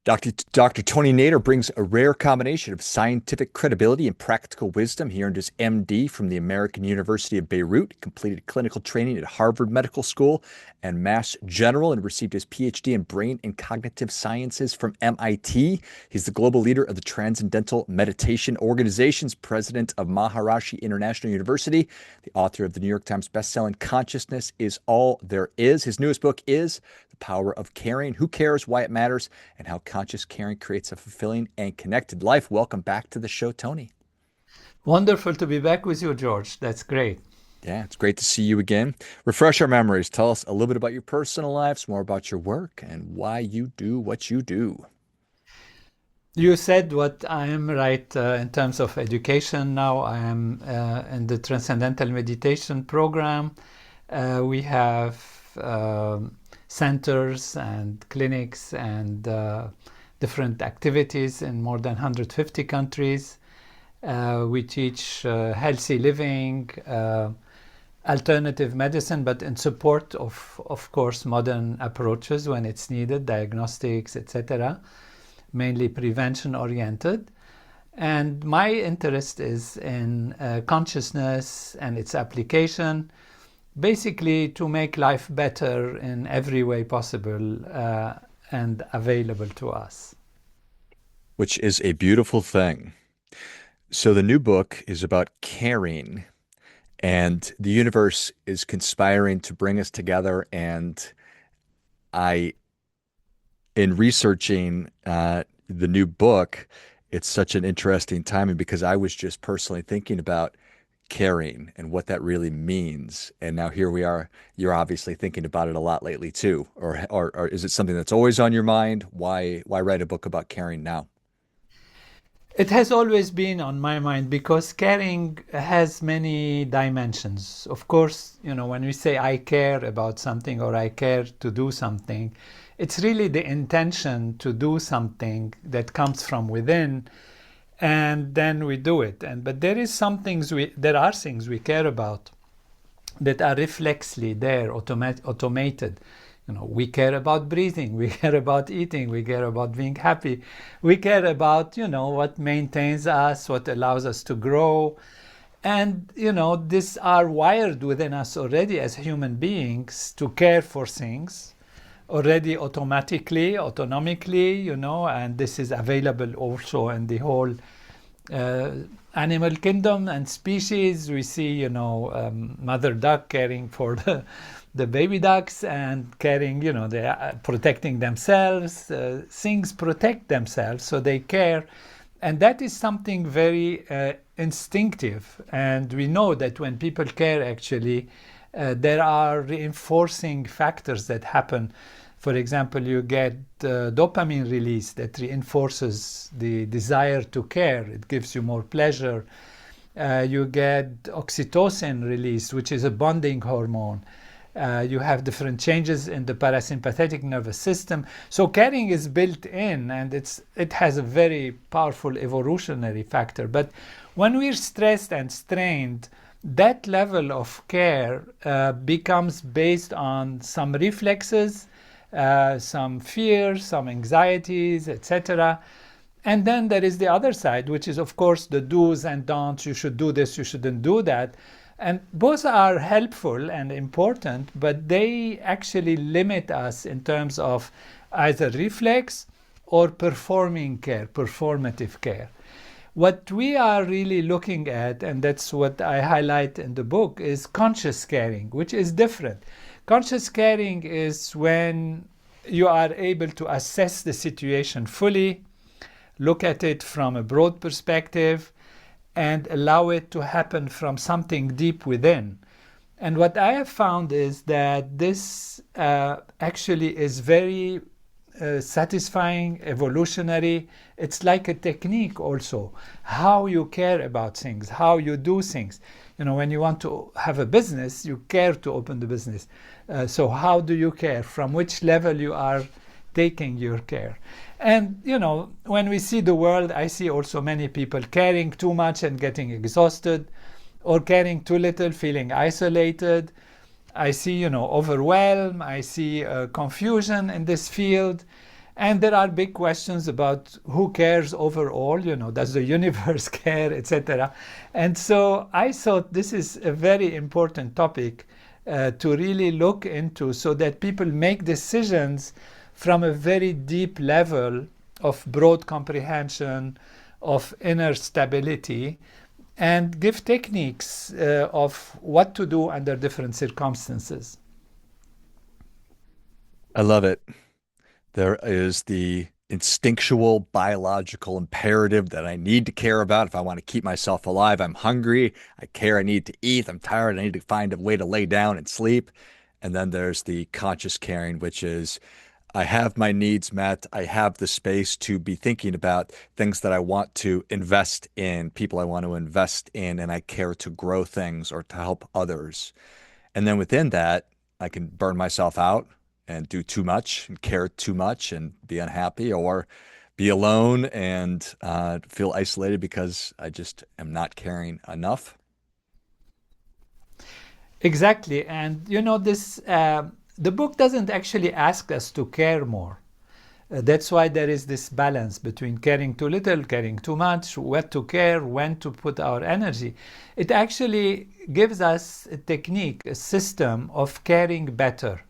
Dr. Tony Nader brings a rare combination of scientific credibility and practical wisdom. He earned his MD from the American University of Beirut, completed clinical training at Harvard Medical School and Mass General, and received his PhD in brain and cognitive sciences from MIT. He's the global leader of the Transcendental Meditation Organization's president of Maharishi International University, the author of the New York Times bestselling Consciousness is All There Is. His newest book is The Power of Caring: Who Cares, Why It Matters, and How Conscious Caring Creates a Fulfilling and Connected Life. Welcome back to the show, Tony. Wonderful to be back with you, George. That's great. Yeah, it's great to see you again. Refresh our memories. Tell us a little bit about your personal lives, more about your work, and why you do what you do. You said what I am right in terms of education now. I am in the Transcendental Meditation program. We have centers and clinics and different activities in more than 150 countries. We teach healthy living, alternative medicine, but in support of course, modern approaches when it's needed, diagnostics, etc., mainly prevention oriented. And my interest is in consciousness and its application, basically to make life better in every way possible and available to us. Which is a beautiful thing. So the new book is about caring, and the universe is conspiring to bring us together. And I, in researching the new book, it's such an interesting timing because I was just personally thinking about caring and what that really means. And now here we are. You're obviously thinking about it a lot lately too. Or is it something that's always on your mind? Why write a book about caring now? It has always been on my mind because caring has many dimensions. Of course, when we say I care about something or I care to do something, it's really the intention to do something that comes from within, and then we do it. But there are things we care about that are reflexly there, automated. We care about breathing, we care about eating, we care about being happy, we care about, what maintains us, what allows us to grow. And, these are wired within us already as human beings to care for things already automatically, autonomically, and this is available also in the whole animal kingdom and species. We see, mother duck caring for the baby ducks and caring, they are protecting themselves. Things protect themselves, so they care. And that is something very instinctive. And we know that when people care, actually, there are reinforcing factors that happen. For example, you get dopamine release that reinforces the desire to care. It gives you more pleasure. You get oxytocin release, which is a bonding hormone. You have different changes in the parasympathetic nervous system. So caring is built in, and it has a very powerful evolutionary factor. But when we're stressed and strained, that level of care becomes based on some reflexes, some fears, some anxieties, etc. And then there is the other side, which is, of course, the do's and don'ts. You should do this, you shouldn't do that. And both are helpful and important, but they actually limit us in terms of either reflex or performing care, performative care. What we are really looking at, and that's what I highlight in the book, is conscious caring, which is different. Conscious caring is when you are able to assess the situation fully, look at it from a broad perspective, and allow it to happen from something deep within. And what I have found is that this actually is very satisfying, evolutionary. It's like a technique also, how you care about things, how you do things. When you want to have a business, you care to open the business. So how do you care? From which level you are taking your care? And, when we see the world, I see also many people caring too much and getting exhausted, or caring too little, feeling isolated. I see, overwhelm. I see confusion in this field. And there are big questions about who cares overall, does the universe care, etc. And so I thought this is a very important topic to really look into so that people make decisions from a very deep level of broad comprehension, of inner stability, and give techniques of what to do under different circumstances. I love it. There is the instinctual biological imperative that I need to care about if I want to keep myself alive. I'm hungry. I care. I need to eat. I'm tired. I need to find a way to lay down and sleep. And then there's the conscious caring, which is I have my needs met. I have the space to be thinking about things that I want to invest in, people I want to invest in, and I care to grow things or to help others. And then within that, I can burn myself out and do too much and care too much and be unhappy or be alone and feel isolated because I just am not caring enough. Exactly. And this the book doesn't actually ask us to care more. That's why there is this balance between caring too little, caring too much, what to care, when to put our energy. It actually gives us a technique, a system of caring better,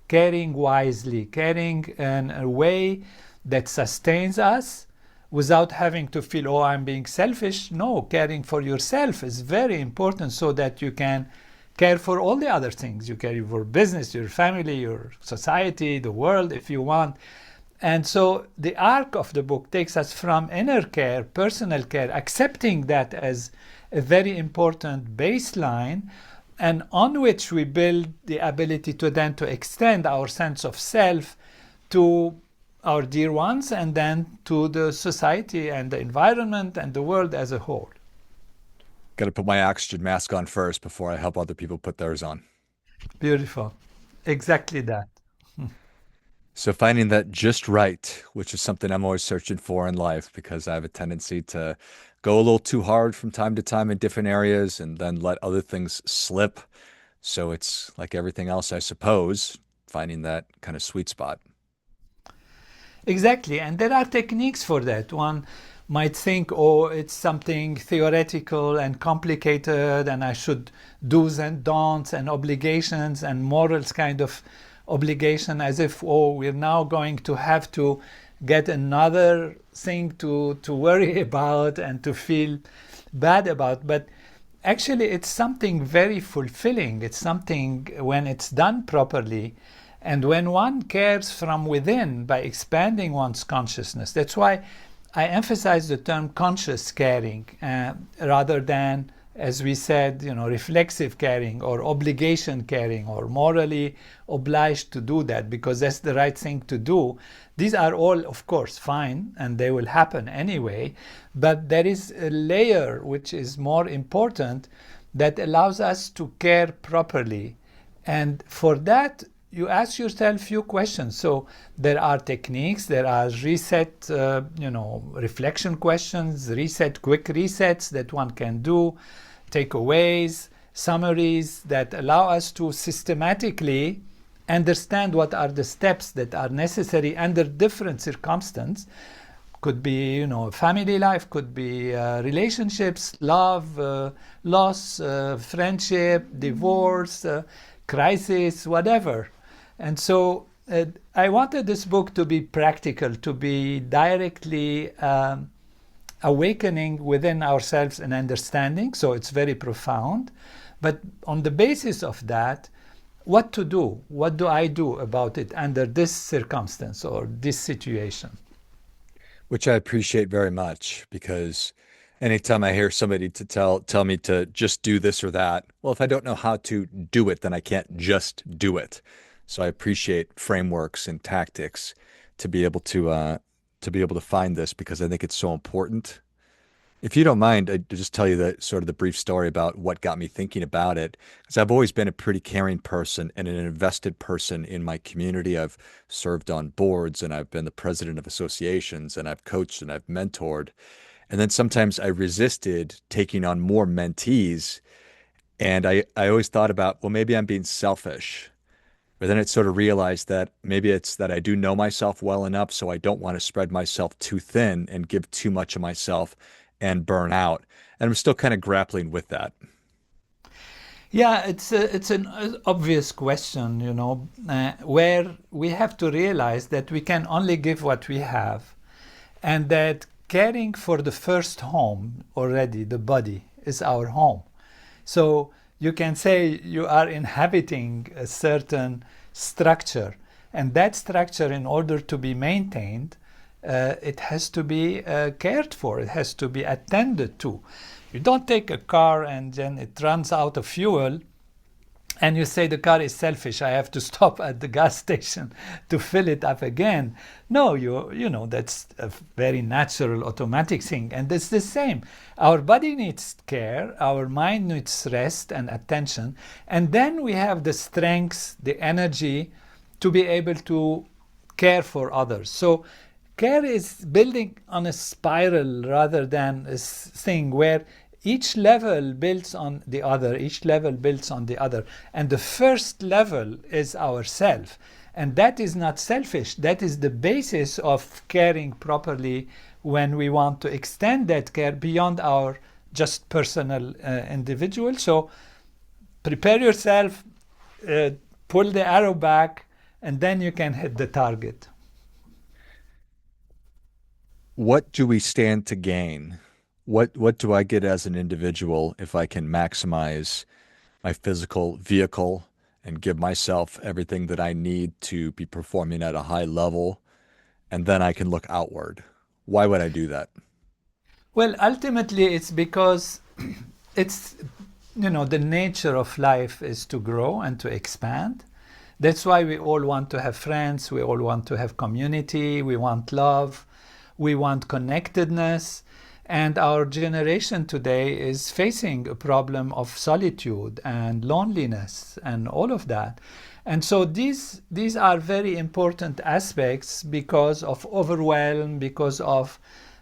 caring wisely, caring in a way that sustains us without having to feel, oh, I'm being selfish. No, caring for yourself is very important so that you can care for all the other things. You care for business, your family, your society, the world, if you want. And so the arc of the book takes us from inner care, personal care, accepting that as a very important baseline, and on which we build the ability to then to extend our sense of self to our dear ones and then to the society and the environment and the world as a whole. Got to put my oxygen mask on first before I help other people put theirs on. Beautiful. Exactly that. So finding that just right, which is something I'm always searching for in life because I have a tendency to go a little too hard from time to time in different areas and then let other things slip. So it's like everything else, I suppose, finding that kind of sweet spot. Exactly. And there are techniques for that. One might think, oh, it's something theoretical and complicated, and I should do's and don'ts and obligations and morals kind of obligation, as if, oh, we're now going to have to get another thing to worry about and to feel bad about. But actually, it's something very fulfilling. It's something, when it's done properly, and when one cares from within by expanding one's consciousness. That's why I emphasize the term conscious caring rather than, as we said, reflexive caring or obligation caring or morally obliged to do that because that's the right thing to do. These are all, of course, fine and they will happen anyway, but there is a layer which is more important that allows us to care properly. And for that, you ask yourself a few questions. So there are techniques, there are reset, reflection questions, quick resets that one can do, takeaways, summaries that allow us to systematically understand what are the steps that are necessary under different circumstances. Could be, family life, could be relationships, love, loss, friendship, divorce, crisis, whatever. And so I wanted this book to be practical, to be directly awakening within ourselves and understanding. So it's very profound. But on the basis of that, what to do? What do I do about it under this circumstance or this situation? Which I appreciate very much because anytime I hear somebody to tell me to just do this or that, well, if I don't know how to do it, then I can't just do it. So I appreciate frameworks and tactics to be able to find this because I think it's so important. If you don't mind, I'd just tell you the sort of the brief story about what got me thinking about it. Because I've always been a pretty caring person and an invested person in my community. I've served on boards and I've been the president of associations and I've coached and I've mentored. And then sometimes I resisted taking on more mentees. And I always thought about, well, maybe I'm being selfish. But then it sort of realized that maybe it's that I do know myself well enough, so I don't want to spread myself too thin and give too much of myself and burn out. And I'm still kind of grappling with that. Yeah, it's an obvious question, where we have to realize that we can only give what we have, and that caring for the first home already, the body, is our home. So you can say you are inhabiting a certain structure, and that structure, in order to be maintained, it has to be cared for, it has to be attended to. You don't take a car and then it runs out of fuel and you say the car is selfish, I have to stop at the gas station to fill it up again. No, that's a very natural automatic thing, and it's the same. Our body needs care, our mind needs rest and attention, and then we have the strength, the energy to be able to care for others. So care is building on a spiral rather than a thing where each level builds on the other, each level builds on the other. And the first level is ourself. And that is not selfish. That is the basis of caring properly when we want to extend that care beyond our just personal individual. So prepare yourself, pull the arrow back, and then you can hit the target. What do we stand to gain? What do I get as an individual if I can maximize my physical vehicle and give myself everything that I need to be performing at a high level, and then I can look outward? Why would I do that? Well, ultimately, it's because it's, the nature of life is to grow and to expand. That's why we all want to have friends, we all want to have community, we want love, we want connectedness. And our generation today is facing a problem of solitude and loneliness and all of that. And so these are very important aspects because of overwhelm, because of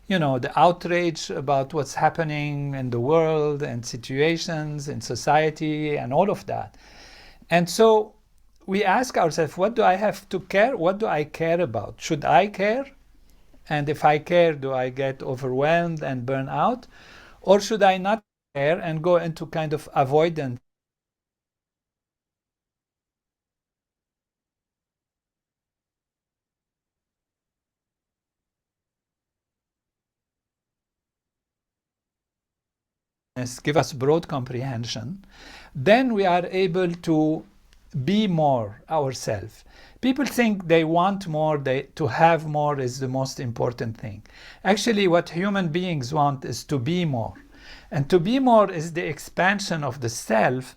the outrage about what's happening in the world and situations in society and all of that. And so we ask ourselves, what do I have to care? What do I care about? Should I care? And if I care, do I get overwhelmed and burn out? Or should I not care and go into kind of avoidance? Give us broad comprehension, then we are able to be more ourselves. People think they want more, to have more is the most important thing. Actually, what human beings want is to be more. And to be more is the expansion of the self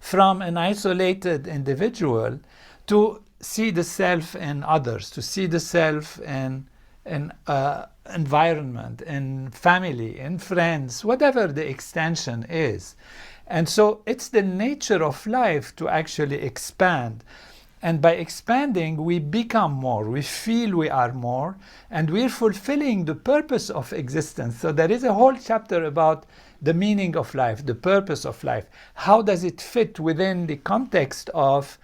from an isolated individual to see the self in others, to see the self in environment, in family, in friends, whatever the extension is. And so it's the nature of life to actually expand. And by expanding, we become more, we feel we are more, and we're fulfilling the purpose of existence. So there is a whole chapter about the meaning of life, the purpose of life. How does it fit within the context of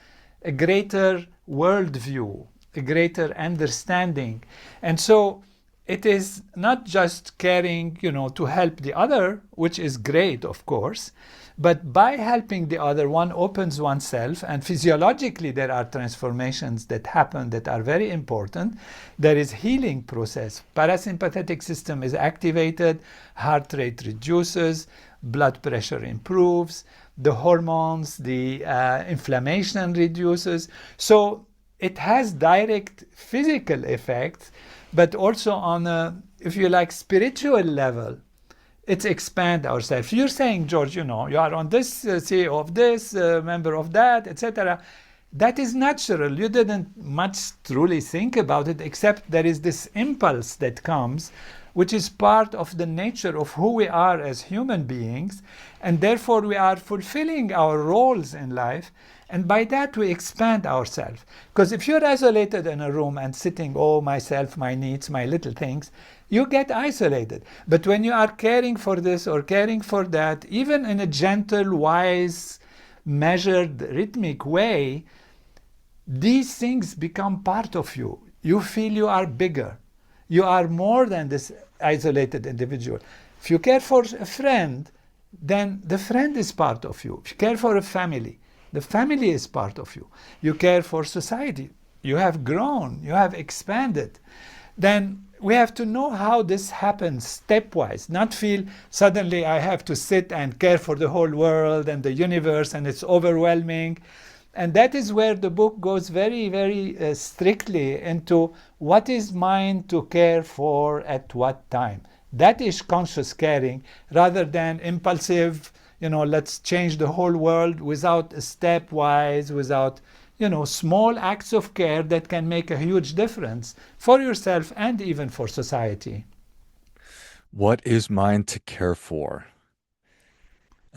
a greater worldview, a greater understanding? And so it is not just caring, to help the other, which is great, of course, but by helping the other, one opens oneself, and physiologically there are transformations that happen that are very important. There is healing process. Parasympathetic system is activated, heart rate reduces, blood pressure improves, the hormones, the inflammation reduces. So it has direct physical effects, but also on a, if you like, spiritual level. It's expand ourselves. You're saying, George, you are on this, CEO of this, member of that, etc. That is natural. You didn't much truly think about it, except there is this impulse that comes, which is part of the nature of who we are as human beings, and therefore we are fulfilling our roles in life, and by that we expand ourselves. Because if you're isolated in a room and sitting, myself, my needs, my little things, you get isolated. But when you are caring for this or caring for that, even in a gentle, wise, measured, rhythmic way, these things become part of you. You feel you are bigger. You are more than this isolated individual. If you care for a friend, then the friend is part of you. If you care for a family, the family is part of you. You care for society. You have grown. You have expanded. Then we have to know how this happens stepwise, not feel suddenly I have to sit and care for the whole world and the universe and it's overwhelming. And that is where the book goes very, very strictly into what is mine to care for at what time. That is conscious caring rather than impulsive, let's change the whole world without a stepwise, without, small acts of care that can make a huge difference for yourself and even for society. What is mine to care for?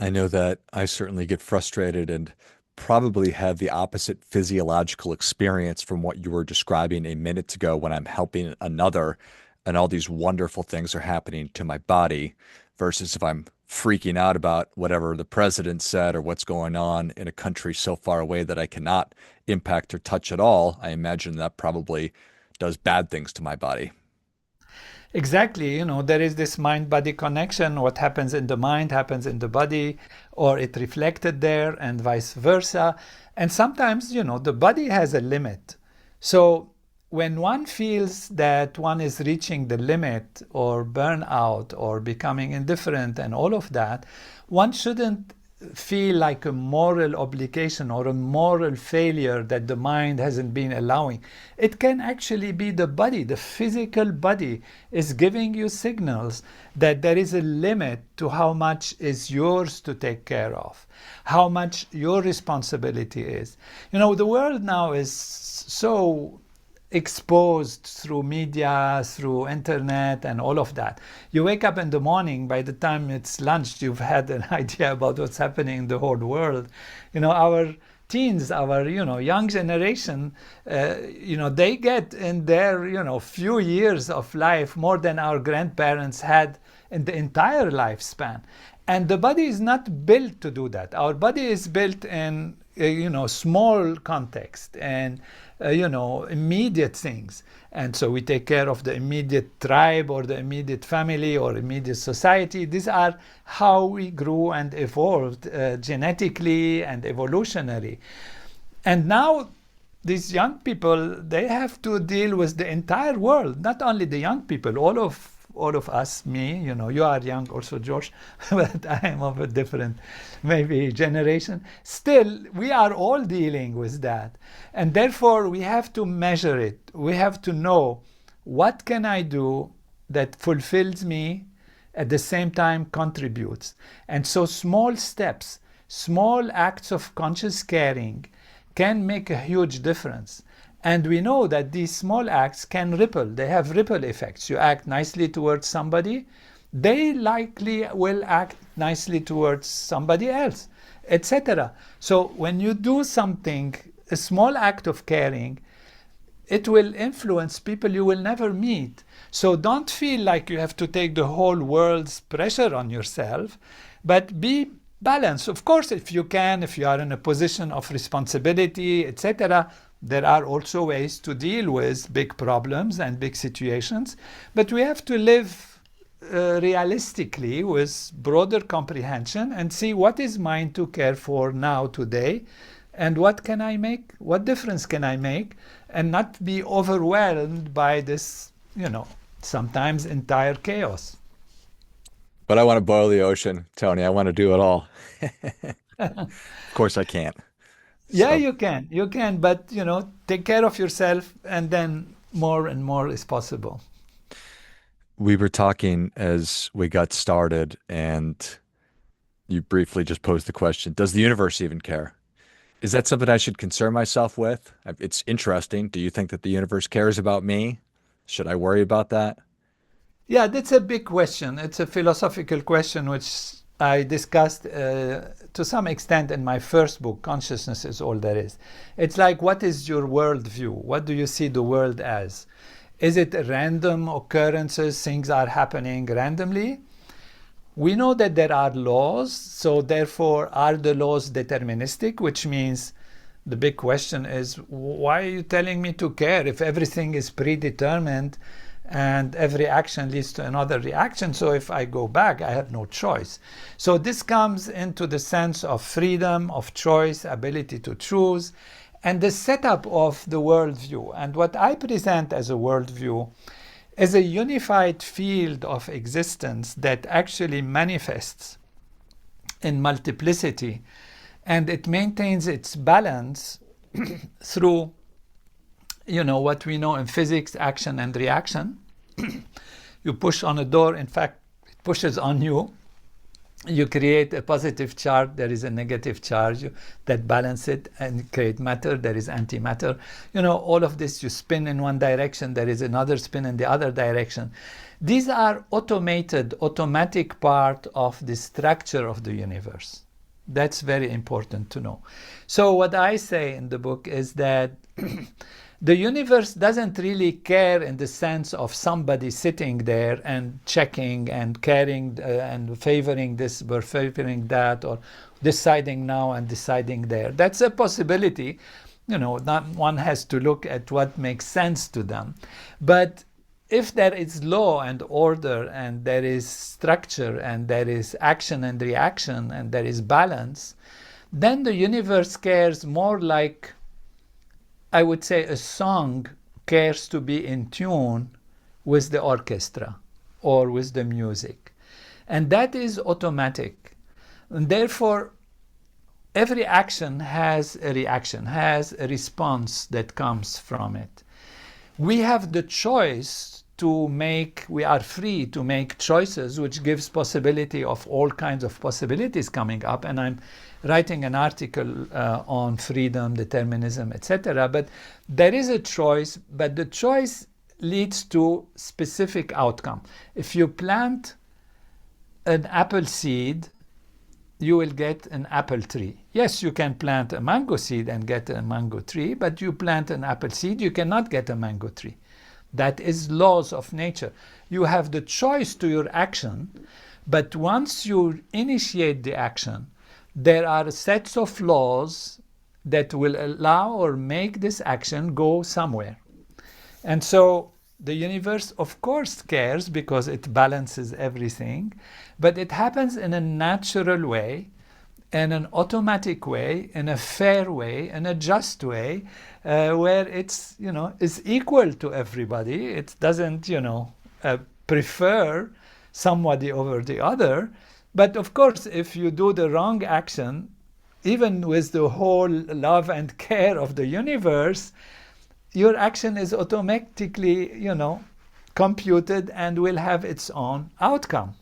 I know that I certainly get frustrated and probably have the opposite physiological experience from what you were describing a minute ago when I'm helping another and all these wonderful things are happening to my body versus if I'm freaking out about whatever the president said or what's going on in a country so far away that I cannot impact or touch at all. I imagine that probably does bad things to my body. Exactly, there is this mind-body connection. What happens in the mind happens in the body, or it reflected there, and vice versa. And sometimes, the body has a limit. So when one feels that one is reaching the limit or burnout or becoming indifferent and all of that, one shouldn't feel like a moral obligation or a moral failure that the mind hasn't been allowing. It can actually be the body, the physical body is giving you signals that there is a limit to how much is yours to take care of, how much your responsibility is. The world now is so exposed through media, through internet, and all of that. You wake up in the morning, by the time it's lunch, you've had an idea about what's happening in the whole world. Our teens, our, young generation, they get in their, few years of life more than our grandparents had in the entire lifespan. And the body is not built to do that. Our body is built in, small context and immediate things. And so we take care of the immediate tribe or the immediate family or immediate society. These are how we grew and evolved genetically and evolutionary. And now these young people, they have to deal with the entire world, not only the young people, all of us, me, you are young also, George, but I am of a different, maybe, generation. Still, we are all dealing with that. And therefore, we have to measure it. We have to know, what can I do that fulfills me, at the same time contributes? And so small steps, small acts of conscious caring can make a huge difference. And we know that these small acts can ripple. They have ripple effects. You act nicely towards somebody, they likely will act nicely towards somebody else, etc. So when you do something, a small act of caring, it will influence people you will never meet. So don't feel like you have to take the whole world's pressure on yourself, but be balanced. Of course, if you can, if you are in a position of responsibility, etc., there are also ways to deal with big problems and big situations, but we have to live realistically with broader comprehension and see what is mine to care for now, today, and what can I make, what difference can I make, and not be overwhelmed by this, sometimes entire chaos. But I want to boil the ocean, Tony. I want to do it all. Of course I can't. Yeah, So you can, but take care of yourself, and then more and more is possible. we were talking as we got started, and you briefly just posed the question, does the universe even care? Is that something I should concern myself with? It's interesting. Do you think that the universe cares about me? Should I worry about that? Yeah, that's a big question. It's a philosophical question which I discussed to some extent in my first book, Consciousness is All There Is. It's like, what is your worldview? What do you see the world as? Is it random occurrences, things are happening randomly? We know that there are laws, so therefore are the laws deterministic, which means the big question is, why are you telling me to care if everything is predetermined and every action leads to another reaction? So if I go back, I have no choice. So this comes into the sense of freedom, of choice, ability to choose, and the setup of the worldview. And what I present as a worldview is a unified field of existence that actually manifests in multiplicity, and it maintains its balance through, what we know in physics, action and reaction. You push on a door, in fact, it pushes on you. You create a positive charge, there is a negative charge that balance it, and create matter, there is antimatter. All of this, you spin in one direction, there is another spin in the other direction. These are automatic part of the structure of the universe. That's very important to know. So what I say in the book is that the universe doesn't really care in the sense of somebody sitting there and checking and caring and favoring this or favoring that, or deciding now and deciding there. That's a possibility. Not one has to look at what makes sense to them. But if there is law and order, and there is structure, and there is action and reaction, and there is balance, then the universe cares more like, I would say, a song cares to be in tune with the orchestra or with the music. And that is automatic. And therefore, every action has a reaction, has a response that comes from it. We have the choice we are free to make choices, which gives possibility of all kinds of possibilities coming up. And I'm writing an article on freedom, determinism, etc. But there is a choice, but the choice leads to specific outcome. If you plant an apple seed, you will get an apple tree. Yes, you can plant a mango seed and get a mango tree, but you plant an apple seed, you cannot get a mango tree. That is laws of nature. You have the choice to your action, but once you initiate the action, there are sets of laws that will allow or make this action go somewhere. And so the universe, of course, cares because it balances everything, but it happens in a natural way, in an automatic way, in a fair way, in a just way, where it's, is equal to everybody. It doesn't, prefer somebody over the other. But of course, if you do the wrong action, even with the whole love and care of the universe, your action is automatically, computed and will have its own outcome.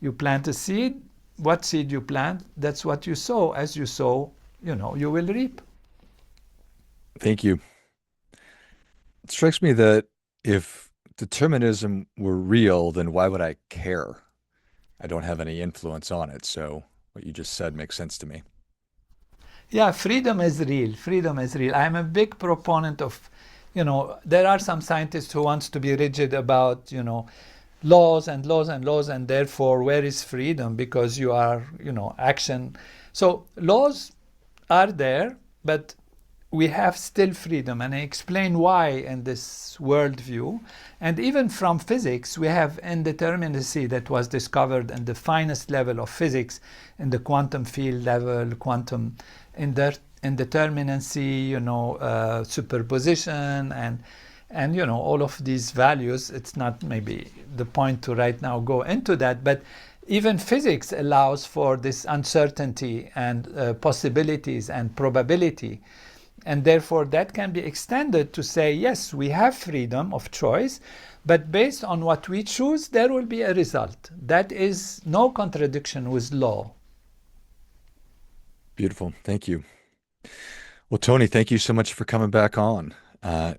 You plant a seed, what seed you plant, that's what you sow. As you sow, you will reap. Thank you. It strikes me that if determinism were real, then why would I care? I don't have any influence on it. So what you just said makes sense to me. Yeah, freedom is real. Freedom is real. I'm a big proponent of, there are some scientists who wants to be rigid about, laws and laws and laws, and therefore where is freedom? Because you are, action. So laws are there, but we have still freedom. And I explain why in this worldview. And even from physics, we have indeterminacy that was discovered in the finest level of physics, in the quantum field level, quantum indeterminacy, superposition, and all of these values. It's not maybe the point to right now go into that, but even physics allows for this uncertainty and possibilities and probability. And therefore, that can be extended to say, yes, we have freedom of choice, but based on what we choose, there will be a result. That is no contradiction with law. Beautiful. Thank you. Well, Tony, thank you so much for coming back on.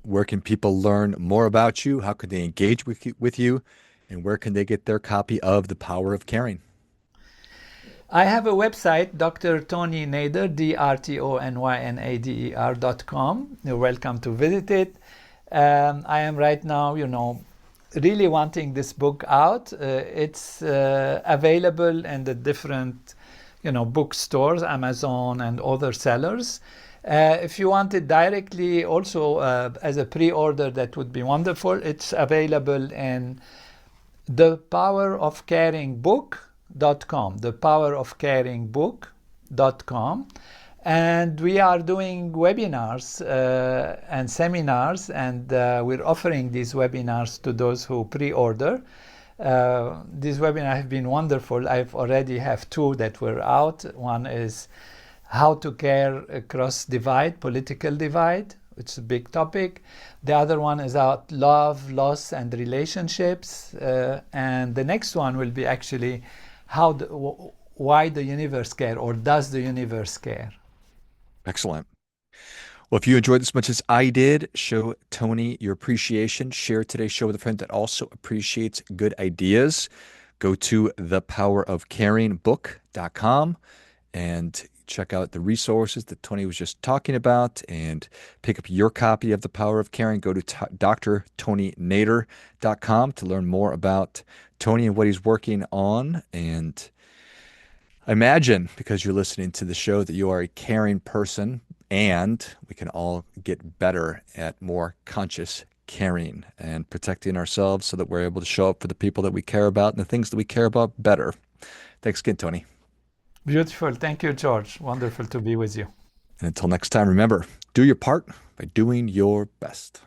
Where can people learn more about you? How can they engage with you? And where can they get their copy of The Power of Caring? I have a website, Dr. Tony Nader, DrTonyNader.com. You're welcome to visit it. I am right now, really wanting this book out. It's available in the different, bookstores, Amazon and other sellers. If you want it directly, also as a pre-order, that would be wonderful. It's available in thepowerofcaringbook.com, thepowerofcaringbook.com. And we are doing webinars and seminars, and we're offering these webinars to those who pre-order. These webinars have been wonderful. I've already have two that were out. One is how to care across divide, political divide. It's a big topic. The other one is about love, loss, and relationships. And the next one will be actually why the universe care, or does the universe care? Excellent. Well, if you enjoyed this as much as I did, show Tony your appreciation. Share today's show with a friend that also appreciates good ideas. Go to thepowerofcaringbook.com and check out the resources that Tony was just talking about and pick up your copy of The Power of Caring. Go to drtonynader.com to learn more about Tony and what he's working on. And I imagine, because you're listening to the show, that you are a caring person, and we can all get better at more conscious caring and protecting ourselves so that we're able to show up for the people that we care about and the things that we care about better. Thanks again, Tony. Beautiful. Thank you, George. Wonderful to be with you. And until next time, remember, do your part by doing your best.